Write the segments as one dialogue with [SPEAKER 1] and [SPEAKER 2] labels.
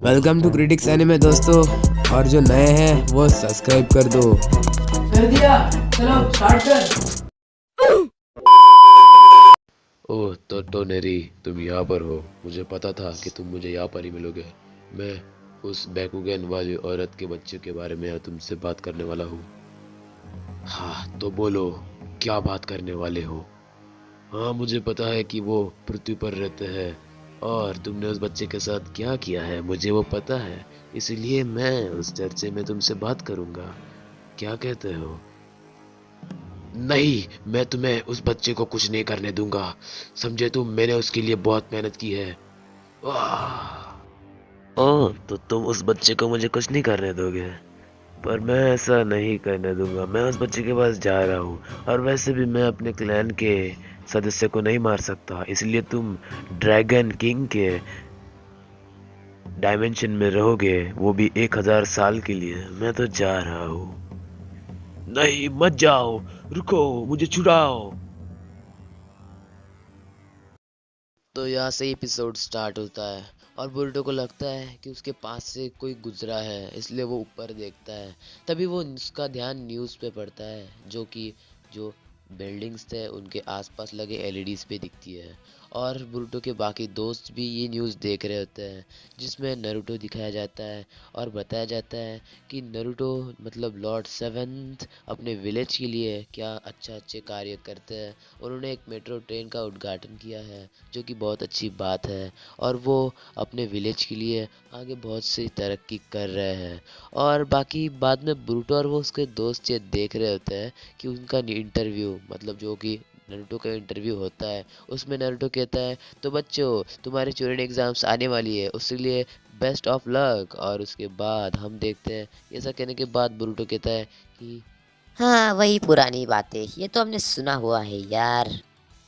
[SPEAKER 1] Welcome to critics anime दोस्तों, और जो नए हैं वो सब्सक्राइब कर दो।
[SPEAKER 2] कर दिया, चलो स्टार्ट कर।
[SPEAKER 3] ओह तो टोनेरी, तुम यहाँ पर हो। मुझे पता था कि तुम मुझे यहाँ पर ही मिलोगे। मैं उस बैकुगन वाली औरत के बच्चे के बारे में तुमसे बात करने वाला हूँ। हाँ तो बोलो, क्या बात करने वाले हो? हाँ, मुझे पता है कि वो पृथ्वी पर रहते हैं और तुमने उस बच्चे के साथ क्या किया है मुझे वो पता है। इसलिए मैं उस चर्चे में तुमसे बात करूंगा। क्या कहते हो? नहीं, मैं तुम्हें उस बच्चे को कुछ नहीं करने दूंगा। समझे तुम? मैंने उसके लिए बहुत मेहनत की है। ओह, तो तुम उस बच्चे को मुझे कुछ नहीं करने दोगे? पर मैं ऐसा नहीं करने दूंगा। मैं उस बच्चे के पास जा रहा हूँ, और वैसे भी मैं अपने क्लैन के सदस्य को नहीं मार सकता। इसलिए तुम ड्रैगन किंग के डायमेंशन में रहोगे, वो भी 1000 साल के लिए। मैं तो जा रहा हूँ। नहीं, मत जाओ। रुको, मुझे छुड़ाओ।
[SPEAKER 4] तो यहाँ से एपिसोड स्टार्ट होता है और बुल्टो को लगता है कि उसके पास से कोई गुजरा है, इसलिए वो ऊपर देखता है। तभी वो उसका ध्यान न्यूज़ पे पड़ता है, जो बिल्डिंग्स थे उनके आसपास लगे एलईडीज पे दिखती है। और बुल्टो के बाकी दोस्त भी ये न्यूज़ देख रहे होते हैं, जिसमें नरूटो दिखाया जाता है और बताया जाता है कि नरूटो मतलब लॉर्ड सेवेंथ अपने विलेज के लिए क्या अच्छे अच्छे कार्य करते हैं। उन्होंने एक मेट्रो ट्रेन का उद्घाटन किया है, जो कि बहुत अच्छी बात है, और वो अपने विलेज के लिए आगे बहुत सी तरक्की कर रहे हैं। और बाकी बाद में ब्रूटो और वो उसके दोस्त ये देख रहे होते हैं कि उनका इंटरव्यू मतलब जो कि नरूटो का इंटरव्यू होता है, उसमें नरूटो कहता है तो बच्चों तुम्हारे चूरन एग्जाम्स आने वाली है, उसके लिए बेस्ट ऑफ लक। और उसके बाद हम देखते हैं, ऐसा कहने के बाद ब्रूटो कहता है कि
[SPEAKER 5] हाँ, वही पुरानी बातें, ये तो हमने सुना हुआ है यार।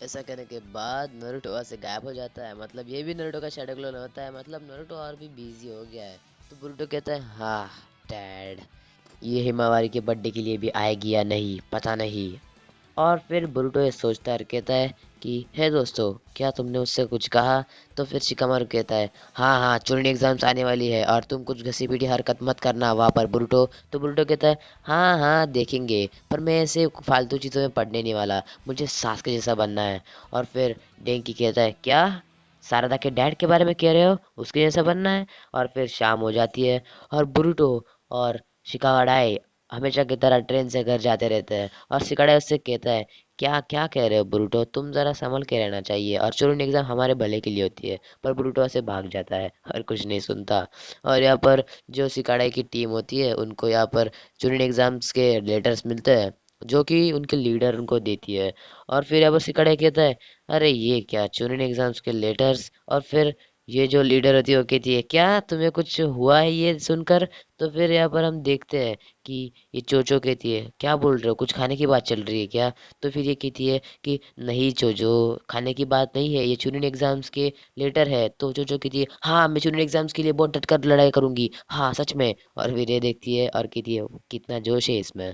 [SPEAKER 4] ऐसा करने के बाद नरूटो वहाँ से गायब हो जाता है। मतलब ये भी नरूटो का शैडो क्लोन होता है, मतलब नरूटो और भी बिजी हो गया है। तो ब्रूटो कहता है हाँ डैड,
[SPEAKER 5] ये हिमावारी के बर्थडे के लिए भी आएगी या नहीं पता नहीं। और फिर बुरुटो ये सोचता है और कहता है कि हे दोस्तों, क्या तुमने उससे कुछ कहा? तो फिर शिकामारू कहता है हाँ हाँ, चूरन एग्जाम्स आने वाली है और तुम कुछ घसी पीटी हरकत मत करना वहाँ पर बुरुटो। तो बुरुटो कहता है हाँ हाँ देखेंगे, पर मैं ऐसे फालतू चीज़ों में पढ़ने नहीं वाला, मुझे सास के जैसा बनना है। और फिर डेंकी कहता है क्या, शारदा के डैड के बारे में कह रहे हो, उसके जैसा बनना है? और फिर शाम हो जाती है और बुरुटो और शिकावाडाई हमेशा की तरह ट्रेन से घर जाते रहते हैं। और सिकाडा उससे कहता है क्या क्या कह रहे हो ब्रूटो, तुम जरा संभल के रहना चाहिए, और चूरन एग्जाम हमारे भले के लिए होती है। पर ब्रूटो ऐसे भाग जाता है और कुछ नहीं सुनता। और यहाँ पर जो सिकाडाई की टीम होती है उनको यहाँ पर चूरन एग्जाम्स के लेटर्स मिलते हैं, जो कि उनके लीडर उनको देती है। और फिर यहाँ पर सिकाडाई कहता है अरे ये क्या, चूरन एग्जाम्स के लेटर्स? और फिर ये जो लीडर होती है वो कहती है क्या तुम्हें कुछ हुआ है ये सुनकर? तो फिर यहाँ पर हम देखते हैं कि ये चोचो कहती है क्या बोल रहे हो, कुछ खाने की बात चल रही है क्या? तो फिर ये कहती है कि नहीं चोचो, खाने की बात नहीं है, ये चूरन एग्जाम्स के लेटर है। तो चोचो कहती है हाँ, मैं चूरन एग्जाम्स के लिए बहुत डटकर लड़ाई करूंगी, हाँ सच में। और फिर ये देखती है और कहती है कितना जोश है इसमें।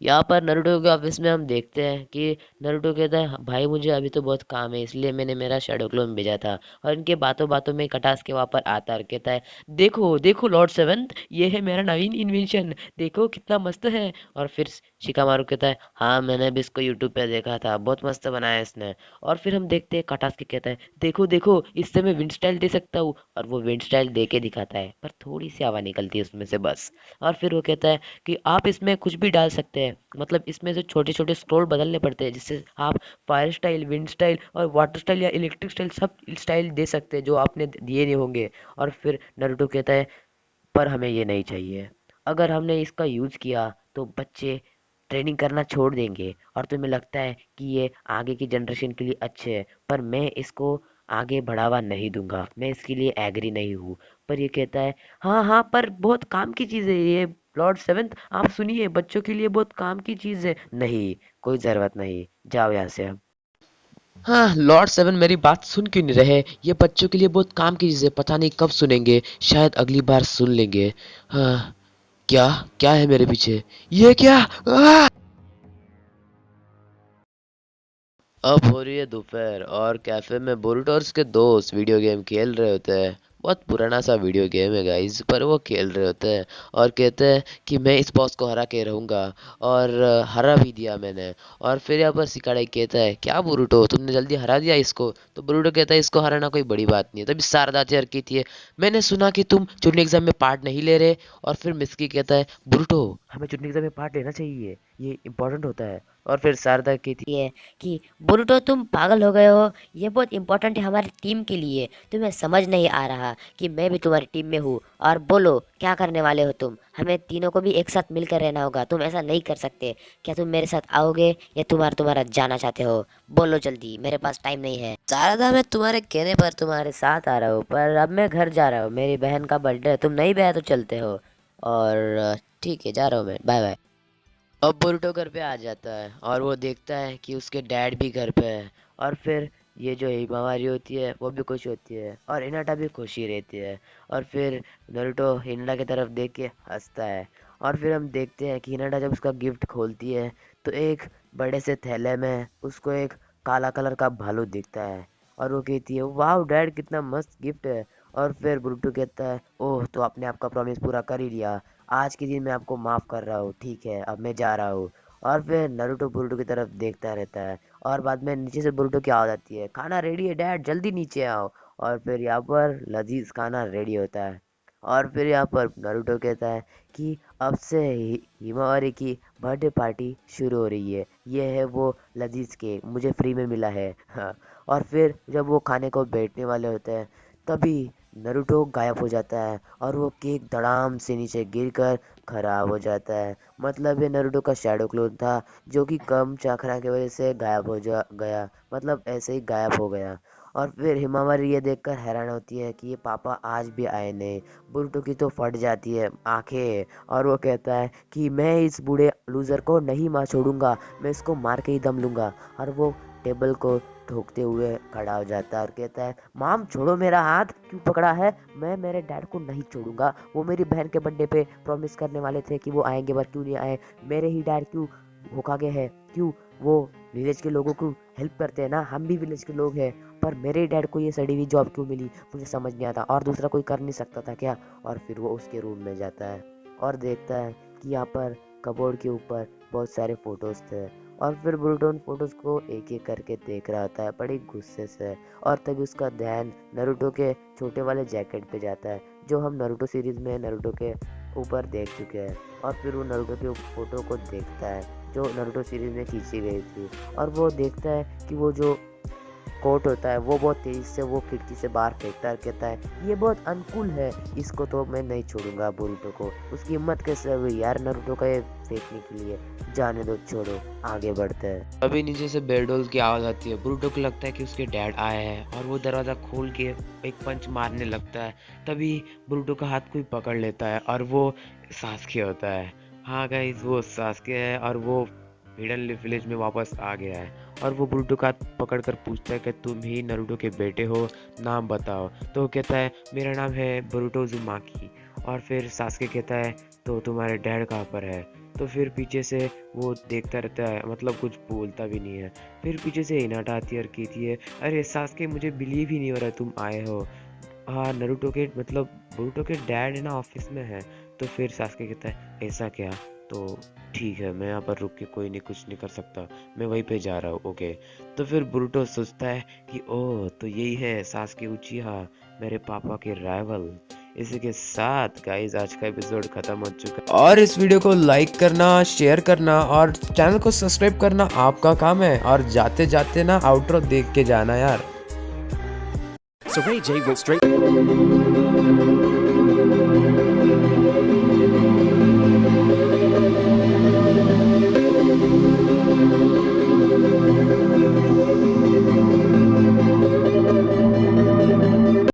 [SPEAKER 5] यहाँ पर नरूटो के ऑफिस में हम देखते हैं कि नरूटो कहता है भाई मुझे अभी तो बहुत काम है, इसलिए मैंने मेरा शैडो क्लोन भेजा था। और इनके बातों बातों में कटास के वहां पर आता है और कहता है देखो देखो लॉर्ड सेवंथ, ये है मेरा नवीन इन्वेंशन, देखो कितना मस्त है। और फिर शिकामारू कहता है हाँ मैंने भी इसको यूट्यूब पे देखा था, बहुत मस्त बनाया है इसने। और फिर हम देखते हैं कटास के कहता है देखो देखो इससे मैं विंड स्टाइल दे सकता हूँ, और वो विंड स्टाइल दे के दिखाता है, पर थोड़ी सी हवा निकलती है उसमें से बस। और फिर वो कहता है कि आप इसमें कुछ भी डाल सकते हैं, मतलब इसमें से छोटे छोटे स्क्रोल बदलने पड़ते हैं, जिससे आप फायर स्टाइल, विंड स्टाइल और वाटर स्टाइल या इलेक्ट्रिक स्टाइल सब स्टाइल दे सकते हैं जो आपने दिए नहीं होंगे। और फिर नारुतो कहता है पर हमें ये नहीं चाहिए, अगर हमने इसका यूज किया तो बच्चे ट्रेनिंग करना छोड़ देंगे, और तुम्हें लगता है कि ये आगे की जनरेशन के लिए अच्छे है, पर मैं इसको आगे बढ़ावा नहीं दूंगा, मैं इसके लिए एग्री नहीं हूँ। पर ये कहता है हाँ हाँ, पर बहुत काम की चीज है ये लॉर्ड सेवेंथ, आप सुनिए बच्चों के लिए बहुत काम की चीज है। नहीं, कोई जरूरत नहीं, जाओ यहाँ से अब।
[SPEAKER 4] हाँ लॉर्ड सेवन मेरी बात सुन क्यों नहीं रहे? ये बच्चों के लिए बहुत काम की चीज़ है, पता नहीं कब सुनेंगे, शायद अगली बार सुन लेंगे। हाँ, क्या क्या है मेरे पीछे? ये क्या? अब हो रही है दोपहर और कैफे में बोरुटो और उसके दोस्त वीडियो गेम खेल रहे होते हैं। बहुत पुराना सा वीडियो गेम है गाइज, पर वो खेल रहे होते हैं और कहते हैं कि मैं इस बॉस को हरा के रहूँगा, और हरा भी दिया मैंने। और फिर यहाँ पर सिकाड़ाई कहता है क्या बुरुटो तुमने जल्दी हरा दिया इसको? तो बुरुटो कहता है इसको हराना कोई बड़ी बात नहीं है। तभी शारदा चेयर कहती है मैंने सुना कि तुम चुटनी एग्जाम में पार्ट नहीं ले रहे। और फिर मिस्की कहता है बुरुटो हमें चुटनी एग्जाम में पार्ट लेना चाहिए, ये इंपॉर्टेंट होता है। और फिर शारदा कहती
[SPEAKER 5] है कि बुरुटो तुम पागल हो गए हो, ये बहुत इंपॉर्टेंट है हमारी टीम के लिए। तुम्हें समझ नहीं आ रहा कि मैं भी तुम्हारी टीम में हूँ? और बोलो क्या करने वाले हो तुम? हमें तीनों को भी एक साथ मिलकर रहना होगा, तुम ऐसा नहीं कर सकते। क्या तुम मेरे साथ आओगे या तुम्हारा जाना चाहते हो? बोलो जल्दी, मेरे पास टाइम नहीं है। शारदा मैं तुम्हारे कहने पर तुम्हारे साथ आ रहा हूँ, पर अब मैं घर जा रहा हूँ, मेरी बहन का बर्थडे है। तुम नहीं गए तो चलते हो। और ठीक है जा रहा हूँ मैं, बाय बाय। अब बुरुटो घर पे आ जाता है और वो देखता है कि उसके डैड भी घर पे है। और फिर ये जो हिमावारी होती है वो भी खुश होती है और हिनाटा भी खुशी रहती है। और फिर नारुतो हिनाटा की तरफ देख के हंसता है। और फिर हम देखते हैं कि हिनाटा जब उसका गिफ्ट खोलती है तो एक बड़े से थैले में उसको एक काला कलर का भालू दिखता है। और वो कहती है वाह डैड कितना मस्त गिफ्ट है। और फिर बुरुटो कहता है ओह तो आपने आपका प्रॉमिस पूरा कर ही लिया, आज के दिन मैं आपको माफ़ कर रहा हूँ, ठीक है अब मैं जा रहा हूँ। और फिर नारुतो बुरुटो की तरफ देखता रहता है और बाद में नीचे से बुरुटो की आवाज़ आती है खाना रेडी है डैड जल्दी नीचे आओ। और फिर यहाँ पर लजीज खाना रेडी होता है। और फिर यहाँ पर नारुतो कहता है कि अब से हिमावारी की बर्थडे पार्टी शुरू हो रही है, ये है वो लजीज केक मुझे फ्री में मिला है। हाँ। और फिर जब वो खाने को बैठने वाले होते हैं तभी नारुतो गायब हो जाता है और वो केक धड़ाम से नीचे गिरकर खराब हो जाता है। मतलब ये नारुतो का शैडो क्लोन था जो कि कम चakra की वजह से गायब हो जा गया, मतलब ऐसे ही गायब हो गया। और फिर हिमावारी ये देखकर हैरान होती है कि ये पापा आज भी आए नहीं। बुरुटो की तो फट जाती है आंखें और वो कहता है कि मैं इस बूढ़े लूजर को नहीं मार छोड़ूंगा, मैं इसको मार के ही दम लूंगा। और वो टेबल को ठोकते हुए खड़ा हो जाता है और कहता है माम छोड़ो मेरा हाथ, क्यों पकड़ा है? मैं मेरे डैड को नहीं छोड़ूंगा, वो मेरी बहन के बर्थडे पे प्रॉमिस करने वाले थे कि वो आएंगे पर क्यों नहीं आए? मेरे ही डैड क्यों होकागे है? क्यों वो विलेज के लोगों को हेल्प करते हैं ना, हम भी विलेज के लोग हैं, पर मेरे डैड को ये सड़ी हुई जॉब क्यों मिली मुझे समझ नहीं आता, और दूसरा कोई कर नहीं सकता था क्या? और फिर वो उसके रूम में जाता है और देखता है कि यहाँ पर कबोर्ड के ऊपर बहुत सारे फोटोज थे। और फिर बुरुटो उन फोटोज को एक एक करके देख रहा होता है बड़ी गुस्से से। और तभी उसका ध्यान नारुतो के छोटे वाले जैकेट पे जाता है जो हम नारुतो सीरीज में नारुतो के ऊपर देख चुके हैं। और फिर वो नारुतो के फोटो को देखता है जो नारुतो सीरीज में खींची गई थी और वो देखता है कि वो जो कोट होता है वो बहुत तेजी से वो खिड़की से बाहर फेंकता है और कहता है ये बहुत अनकूल है, इसको तो मैं नहीं छोड़ूंगा बुरुटो को, उसकी हिम्मत कैसे हुई यार नारुतो का ये फेंकने के लिए, जाने दो छोड़ो आगे बढ़ते हैं।
[SPEAKER 4] अभी नीचे से बेलडोल की आवाज आती है। बुरुटो को लगता है कि उसके डैड आए हैं और वो दरवाजा खोल के एक पंच मारने लगता है। तभी बुरुटो का हाथ कोई पकड़ लेता है और वो सास्के होता है। हाँ गाइस वो सास्के है और वो हिडन लीफ विलेज में वापस आ गया है। और वो बुरुटो का हाथ पकड़कर पूछता है कि तुम ही नारुतो के बेटे हो, नाम बताओ। तो वो कहता है मेरा नाम है बुरुटो उज़ुमाकी। और फिर सास्के कहता है तो तुम्हारे डैड कहाँ पर है? तो फिर पीछे से वो देखता रहता है, मतलब कुछ बोलता भी नहीं है। फिर पीछे से हिनाटा आती है और कहती है अरे सास्के मुझे बिलीव ही नहीं हो रहा तुम आए हो। हाँ नारुतो के मतलब बुरुटो के डैड ना ऑफिस में है। तो फिर सास्के कहता है ऐसा क्या? तो ठीक है मैं यहाँ पर रुक के कोई नहीं कुछ नहीं कर सकता, मैं वहीं पे जा रहा हूँ ओके। तो फिर बुरुटो सोचता है कि ओह तो यही है सास्के उचिहा, मेरे पापा के राइवल। इसी के साथ गाइस आज का एपिसोड खत्म हो चुका है।
[SPEAKER 1] और इस वीडियो को लाइक करना, शेयर करना और चैनल को सब्सक्राइब करना आपका काम है। और जाते जाते ना आउटरो देख के जाना यार।
[SPEAKER 6] So Ray J went straight